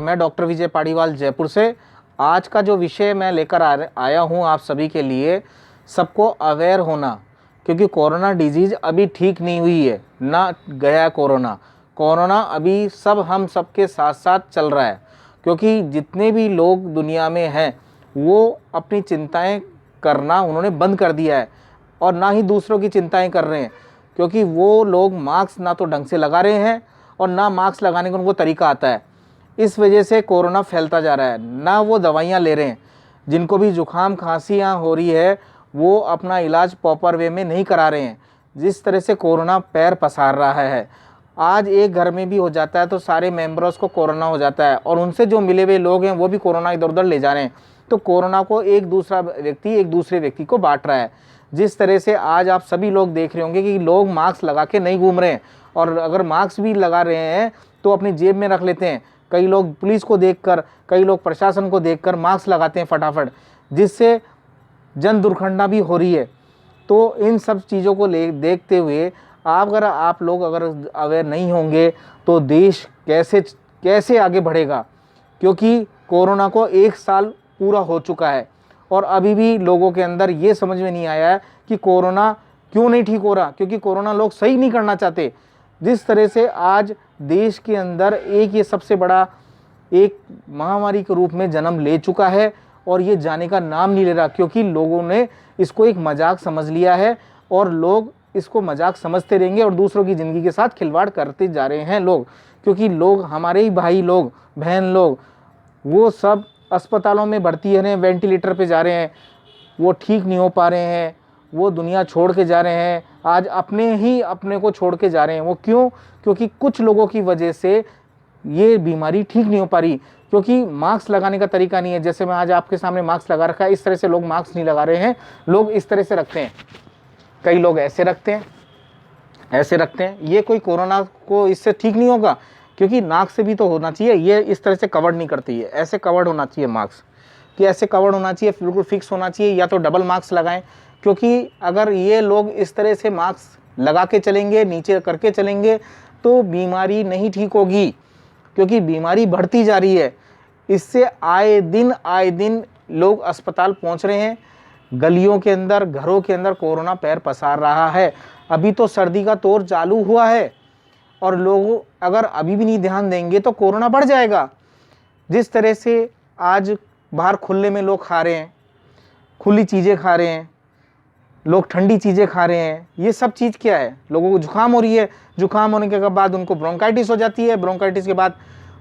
मैं डॉक्टर विजय पाड़ीवाल जयपुर से। आज का जो विषय मैं लेकर आया हूँ आप सभी के लिए, सबको अवेयर होना, क्योंकि कोरोना डिजीज़ अभी ठीक नहीं हुई है, ना गया कोरोना। कोरोना अभी हम सबके साथ साथ चल रहा है, क्योंकि जितने भी लोग दुनिया में हैं वो अपनी चिंताएं करना उन्होंने बंद कर दिया है और ना ही दूसरों की चिंताएं कर रहे हैं, क्योंकि वो लोग मास्क ना तो ढंग से लगा रहे हैं और ना मास्क लगाने का उनको तरीका आता है। इस वजह से कोरोना फैलता जा रहा है। ना वो दवाइयाँ ले रहे हैं, जिनको भी जुकाम खांसियाँ हो रही है वो अपना इलाज प्रॉपर वे में नहीं करा रहे हैं। जिस तरह से कोरोना पैर पसार रहा है, आज एक घर में भी हो जाता है तो सारे मेंबर्स को कोरोना हो जाता है और उनसे जो मिले हुए लोग हैं वो भी कोरोना इधर उधर ले जा रहे हैं। तो कोरोना को एक दूसरे व्यक्ति को बांट रहा है। जिस तरह से आज आप सभी लोग देख रहे होंगे कि लोग मास्क लगा के नहीं घूम रहे हैं, और अगर मास्क भी लगा रहे हैं तो अपनी जेब में रख लेते हैं। कई लोग पुलिस को देखकर, कई लोग प्रशासन को देखकर मास्क लगाते हैं फटाफट, जिससे जन दुर्घटना भी हो रही है। तो इन सब चीज़ों को देखते हुए आप लोग अगर अवेयर नहीं होंगे तो देश कैसे आगे बढ़ेगा, क्योंकि कोरोना को 1 साल पूरा हो चुका है और अभी भी लोगों के अंदर ये समझ में नहीं आया है कि कोरोना क्यों नहीं ठीक हो रहा, क्योंकि कोरोना लोग सही नहीं करना चाहते। जिस तरह से आज देश के अंदर ये सबसे बड़ा एक महामारी के रूप में जन्म ले चुका है और ये जाने का नाम नहीं ले रहा, क्योंकि लोगों ने इसको एक मजाक समझ लिया है और लोग इसको मजाक समझते रहेंगे और दूसरों की ज़िंदगी के साथ खिलवाड़ करते जा रहे हैं लोग। क्योंकि लोग, हमारे ही भाई लोग, बहन लोग, वो सब अस्पतालों में भर्ती है, वेंटिलेटर पे जा रहे हैं, वो ठीक नहीं हो पा रहे हैं, वो दुनिया छोड़ के जा रहे हैं, आज अपने को छोड़ के जा रहे हैं। वो क्यों? क्योंकि कुछ लोगों की वजह से ये बीमारी ठीक नहीं हो पा रही, क्योंकि मास्क लगाने का तरीका नहीं है। जैसे मैं आज आपके सामने मास्क लगा रखा है, इस तरह से लोग मास्क नहीं लगा रहे हैं, लोग इस तरह से रखते हैं, कई लोग ऐसे रखते हैं। ये कोई कोरोना को इससे ठीक नहीं होगा, क्योंकि नाक से भी तो होना चाहिए, ये इस तरह से कवर्ड नहीं करती है, ऐसे कवर्ड होना चाहिए मास्क, कि ऐसे कवर्ड होना चाहिए, बिल्कुल फिक्स होना चाहिए, या तो डबल मास्क लगाएं। क्योंकि अगर ये लोग इस तरह से मास्क लगा के चलेंगे, नीचे करके चलेंगे, तो बीमारी नहीं ठीक होगी, क्योंकि बीमारी बढ़ती जा रही है। इससे आए दिन लोग अस्पताल पहुंच रहे हैं, गलियों के अंदर, घरों के अंदर कोरोना पैर पसार रहा है। अभी तो सर्दी का दौर चालू हुआ है और लोग अगर अभी भी नहीं ध्यान देंगे तो कोरोना बढ़ जाएगा। जिस तरह से आज बाहर खुले में लोग खा रहे हैं, खुली चीज़ें खा रहे हैं, लोग ठंडी चीज़ें खा रहे हैं, ये सब चीज़ क्या है? लोगों को जुकाम हो रही है, जुकाम होने के बाद उनको ब्रोंकाइटिस हो जाती है, ब्रोंकाइटिस के बाद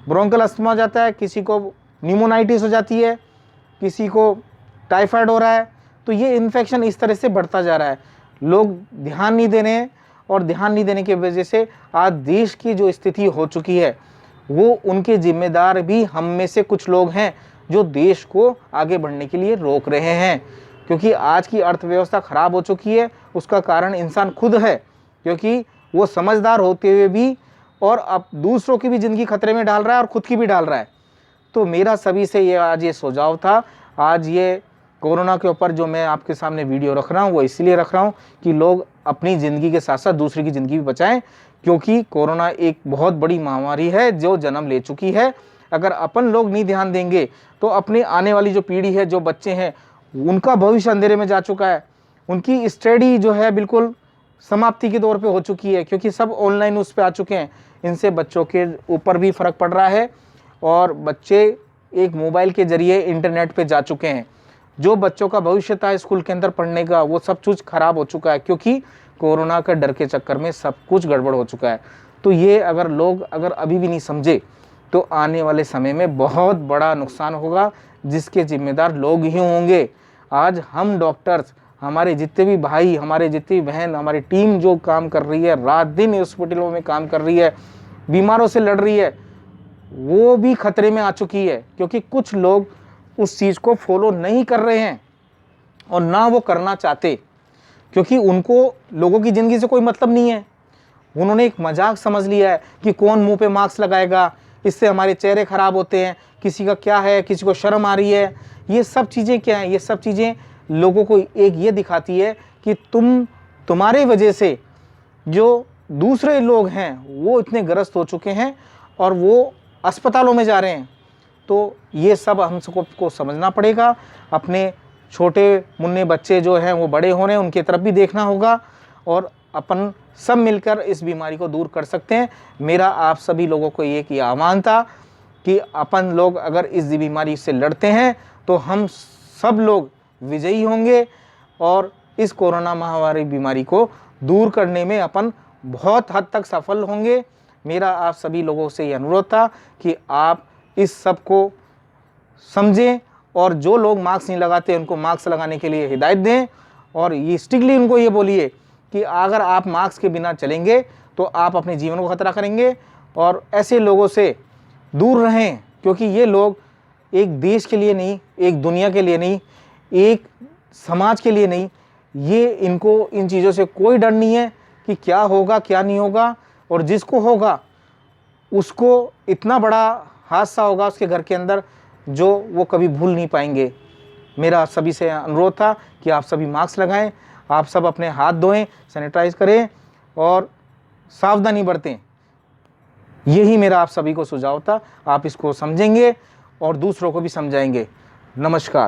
ब्रोंकल अस्थमा हो जाता है, किसी को न्यूमोनाइटिस हो जाती है, किसी को टाइफाइड हो रहा है। तो ये इन्फेक्शन इस तरह से बढ़ता जा रहा है, लोग ध्यान नहीं दे रहे हैं और ध्यान नहीं देने की वजह से आज देश की जो स्थिति हो चुकी है, वो उनके जिम्मेदार भी हम में से कुछ लोग हैं जो देश को आगे बढ़ने के लिए रोक रहे हैं। क्योंकि आज की अर्थव्यवस्था खराब हो चुकी है, उसका कारण इंसान खुद है, क्योंकि वो समझदार होते हुए भी और अब दूसरों की भी ज़िंदगी खतरे में डाल रहा है और खुद की भी डाल रहा है। तो मेरा सभी से आज ये सुझाव था, आज ये कोरोना के ऊपर जो मैं आपके सामने वीडियो रख रहा हूँ वो इसलिए रख रहा हूँ कि लोग अपनी ज़िंदगी के साथ साथ दूसरे की ज़िंदगी भी बचाएं, क्योंकि कोरोना एक बहुत बड़ी महामारी है जो जन्म ले चुकी है। अगर अपन लोग नहीं ध्यान देंगे तो अपनी आने वाली जो पीढ़ी है, जो बच्चे हैं, उनका भविष्य अंधेरे में जा चुका है, उनकी स्टडी जो है बिल्कुल समाप्ति के दौर पे हो चुकी है, क्योंकि सब ऑनलाइन उस पर आ चुके हैं। इनसे बच्चों के ऊपर भी फ़र्क पड़ रहा है और बच्चे एक मोबाइल के ज़रिए इंटरनेट पे जा चुके हैं। जो बच्चों का भविष्य था स्कूल के अंदर पढ़ने का, वो सब कुछ खराब हो चुका है, क्योंकि कोरोना का डर के चक्कर में सब कुछ गड़बड़ हो चुका है। तो ये अगर लोग अभी भी नहीं समझे तो आने वाले समय में बहुत बड़ा नुकसान होगा, जिसके जिम्मेदार लोग ही होंगे। आज हम डॉक्टर्स, हमारे जितने भी भाई, हमारे जितनी बहन, हमारी टीम जो काम कर रही है, रात दिन हॉस्पिटलों में काम कर रही है, बीमारों से लड़ रही है, वो भी खतरे में आ चुकी है, क्योंकि कुछ लोग उस चीज़ को फॉलो नहीं कर रहे हैं और ना वो करना चाहते, क्योंकि उनको लोगों की ज़िंदगी से कोई मतलब नहीं है। उन्होंने एक मजाक समझ लिया है कि कौन मुंह पे मास्क लगाएगा, इससे हमारे चेहरे ख़राब होते हैं, किसी का क्या है, किसी को शर्म आ रही है। ये सब चीज़ें क्या हैं? ये सब चीज़ें लोगों को एक ये दिखाती है कि तुम्हारे वजह से जो दूसरे लोग हैं वो इतने ग्रस्त हो चुके हैं और वो अस्पतालों में जा रहे हैं। तो ये सब हम सबको समझना पड़ेगा। अपने छोटे मुन्ने बच्चे जो हैं वो बड़े हो रहे हैं, उनकी तरफ भी देखना होगा और अपन सब मिलकर इस बीमारी को दूर कर सकते हैं। मेरा आप सभी लोगों को एक आह्वान था कि अपन लोग अगर इस बीमारी से लड़ते हैं तो हम सब लोग विजयी होंगे और इस कोरोना महामारी बीमारी को दूर करने में अपन बहुत हद तक सफल होंगे। मेरा आप सभी लोगों से ये अनुरोध था कि आप इस सब को समझें और जो लोग मास्क नहीं लगाते उनको मास्क लगाने के लिए हिदायत दें और ये स्ट्रिक्टली उनको ये बोलिए कि अगर आप मास्क के बिना चलेंगे तो आप अपने जीवन को खतरा करेंगे और ऐसे लोगों से दूर रहें, क्योंकि ये लोग एक देश के लिए नहीं, एक दुनिया के लिए नहीं, एक समाज के लिए नहीं, ये इनको इन चीज़ों से कोई डर नहीं है कि क्या होगा क्या नहीं होगा, और जिसको होगा उसको इतना बड़ा हादसा होगा उसके घर के अंदर जो वो कभी भूल नहीं पाएंगे। मेरा सभी से अनुरोध था कि आप सभी मास्क लगाएं, आप सब अपने हाथ धोएं, सैनिटाइज करें और सावधानी बरतें। यही मेरा आप सभी को सुझाव था। आप इसको समझेंगे और दूसरों को भी समझाएंगे। नमस्कार।